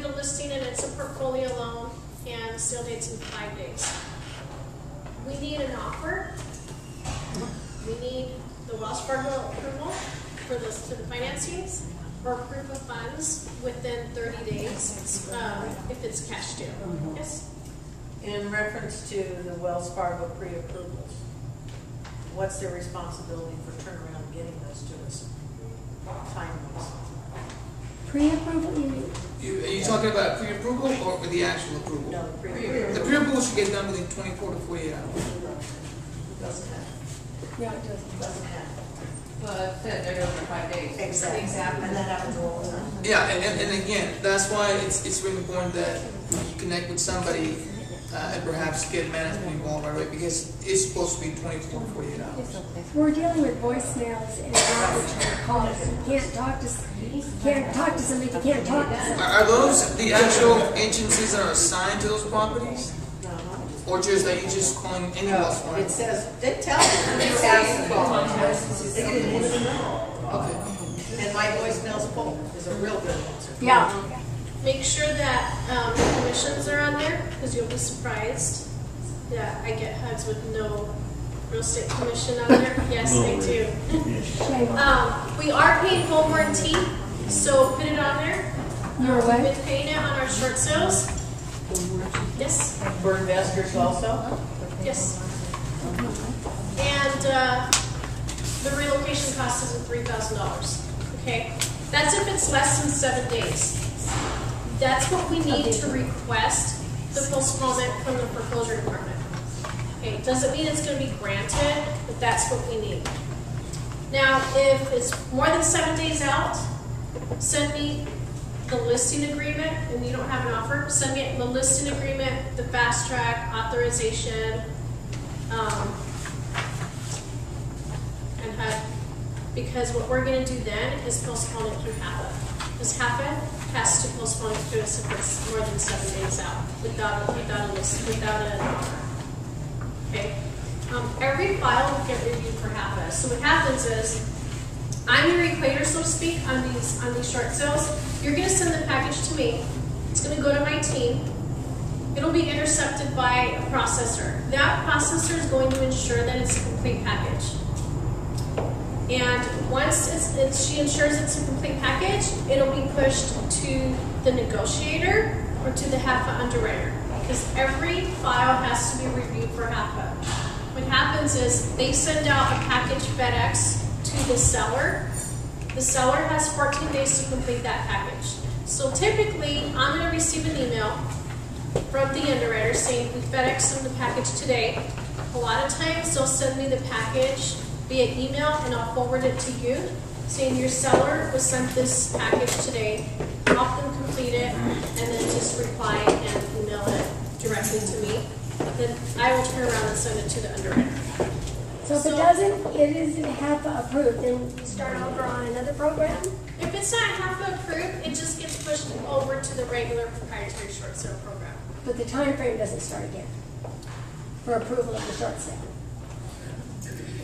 get a listing and it's a portfolio loan and the sale date's in 5 days. We need an offer. We need the Wells Fargo approval for the financings or proof of funds within 30 days if it's cash due. Yes? In reference to the Wells Fargo pre-approvals, what's their responsibility for turnaround and getting those to us time-wise? Pre-approval, you mean? Are you talking about pre-approval or the actual approval? No, the pre-approval. The pre-approval should get done within 24 to 48 hours. Doesn't have. No, it doesn't. Doesn't have. Well, they're good for 5 days. Exactly. And that happens all the time. Yeah, and again, that's why it's really important that you connect with somebody and perhaps get management involved right away, because it's supposed to be 24 to 48 hours. We're dealing with voicemails and non-return calls. You can't talk to somebody if you can't talk to somebody. Are those the actual agencies that are assigned to those properties? Or just that you just calling any Wells Fargo? It says, they tell you, they pass the call. They get an instant call. Okay. And my voicemail's full is a real good answer. Yeah. Make sure that the commissions are on there, because you'll be surprised that I get HUDs with no real estate commission on there. Yes, they do. We are paying home warranty, so put it on there. You're We've what? been paying it on our short sales. Yes. For investors also? Yes. And the relocation cost isn't $3,000. Okay, that's if it's less than 7 days. That's what we need to request the postponement from the foreclosure department. Okay, doesn't mean it's going to be granted, but that's what we need. Now, if it's more than 7 days out, send me the listing agreement, and you don't have an offer, send me the listing agreement, the fast track, authorization, and HUD. Because what we're going to do then is postpone it through HAPA. Because HAPA has to postpone it through us if it's more than 7 days out without an offer. Okay. Every file will get reviewed for HAPA. So what happens is, I'm your equator, so to speak, on these short sales. You're going to send the package to me. It's going to go to my team. It'll be intercepted by a processor. That processor is going to ensure that it's a complete package. And once she ensures it's a complete package, it'll be pushed to the negotiator or to the HAPA underwriter, because every file has to be reviewed for HAPA. What happens is they send out a package FedEx to the seller. The seller has 14 days to complete that package. So typically, I'm going to receive an email from the underwriter saying we FedExed them the package today. A lot of times they'll send me the package via email and I'll forward it to you, saying your seller was sent this package today, help them complete it, and then just reply and email it directly to me. Then I will turn around and send it to the underwriter. So if it isn't HAPA approved, then start over on another program? If it's not HAPA approved, it just gets pushed over to the regular proprietary short sale program. But the time frame doesn't start again for approval of the short sale.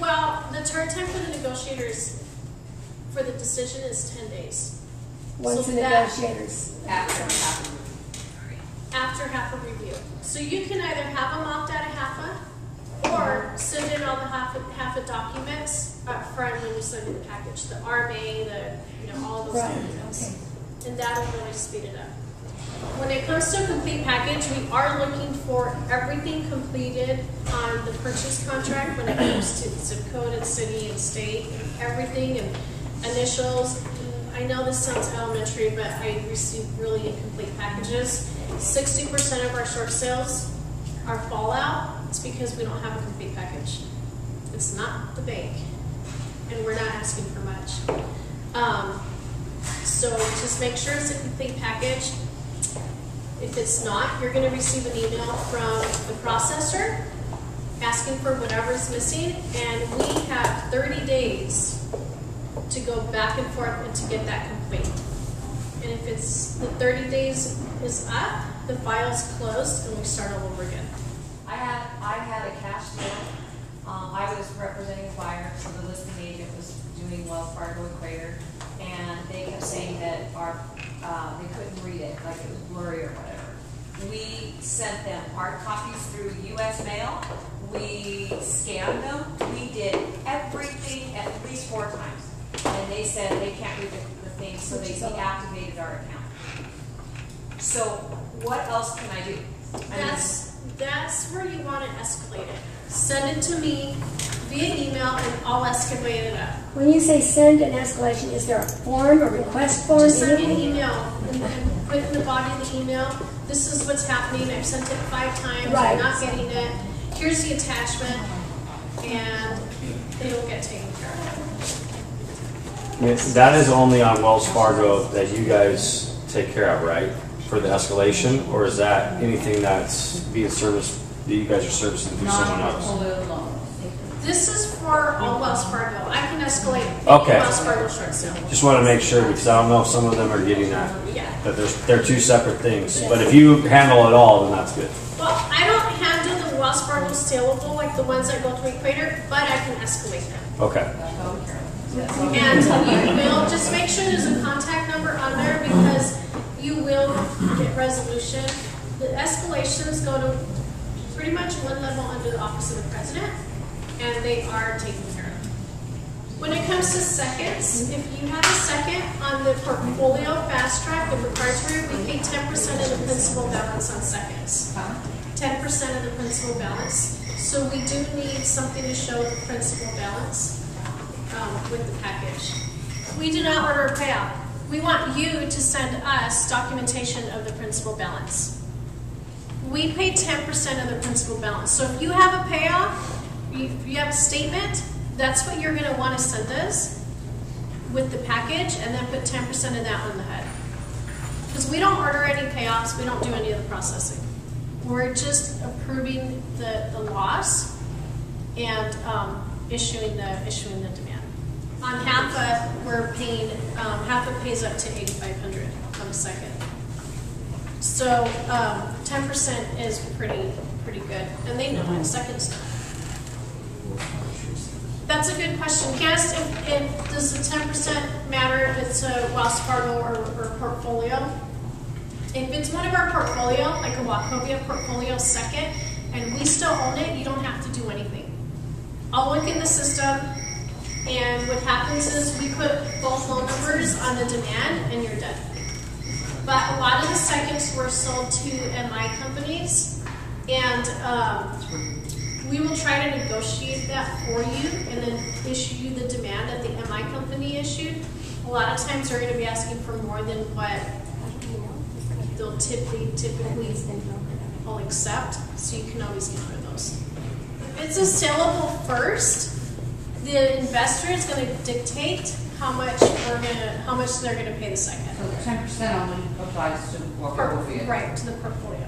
Well, the turn time for the negotiators for the decision is 10 days. Once So the negotiators. After HAPA review. So you can either have them opt out of HAPA or send in all the HAPA documents up front when you send in the package. The RMA, all those documents. Okay. And that'll really speed it up. When it comes to a complete package, we are looking for everything completed on the purchase contract when it comes to zip code and city and state, and everything, and initials. I know this sounds elementary, but I receive really incomplete packages. 60% of our short sales are fallout. It's because we don't have a complete package. It's not the bank, and we're not asking for much. So just make sure it's a complete package. If it's not, you're going to receive an email from the processor asking for whatever is missing, and we have 30 days to go back and forth and to get that complete. And if it's the 30 days is up, the file's closed and we start all over again. I had a cash deal. I was representing the buyer, so the listing agent was doing Wells Fargo Equator, and they kept saying that our they couldn't read it, like it was blurry or whatever. We sent them hard copies through US mail. We scanned them. We did everything at least 4 times. And they said they can't read the thing, so they deactivated our account. So what else can I do? That's where you want to escalate it. Send it to me via email and I'll escalate it up. When you say send an escalation, is there a form, a request form? Just send me an anything? email and put in the body of the email, this is what's happening, I've sent it 5 times, Right. I'm not getting it, here's the attachment, and it'll get taken care of. That is only on Wells Fargo that you guys take care of, right? For the escalation, or is that anything that's being serviced, that you guys are servicing through someone else? Non-portfolio loans. This is for all Wells Fargo, I can escalate any Okay. Wells Fargo short sale. Just want to make sure, because I don't know if some of them are getting that. Yeah. That they're 2 separate things. But if you handle it all, then that's good. Well, I don't handle the Wells Fargo saleable, like the ones that go to Equator, but I can escalate them. Okay. And you will, just make sure there's a contact number on there because you will get resolution. The escalations go to pretty much one level under the Office of the President, and they are taken care of. When it comes to seconds, if you have a second on the portfolio fast track, the proprietary, we pay 10% of the principal balance on seconds. 10% of the principal balance. So we do need something to show the principal balance with the package. We do not order a payout. We want you to send us documentation of the principal balance. We pay 10% of the principal balance. So if you have a payoff, if you have a statement, that's what you're going to want to send us with the package, and then put 10% of that on the head. Because we don't order any payoffs, we don't do any of the processing. We're just approving the loss and issuing the demand. On HAPA, we're paying, HAPA pays up to $8,500 on the second. So 10% is pretty good, and they know it. Second's not. That's a good question. Cass, if does the 10% matter if it's a Wells Fargo or portfolio? If it's one of our portfolio, like a Wachovia portfolio second, and we still own it, you don't have to do anything. I'll look in the system, and what happens is we put both loan numbers on the demand, and you're done. But a lot of the seconds were sold to MI companies, and we will try to negotiate that for you and then issue you the demand that the MI company issued. A lot of times they're going to be asking for more than what they'll typically will accept, so you can always counter those. If it's a saleable first, the investor is going to dictate how much they're going to pay the second. So the 10% only applies to the portfolio. Right, to the portfolio.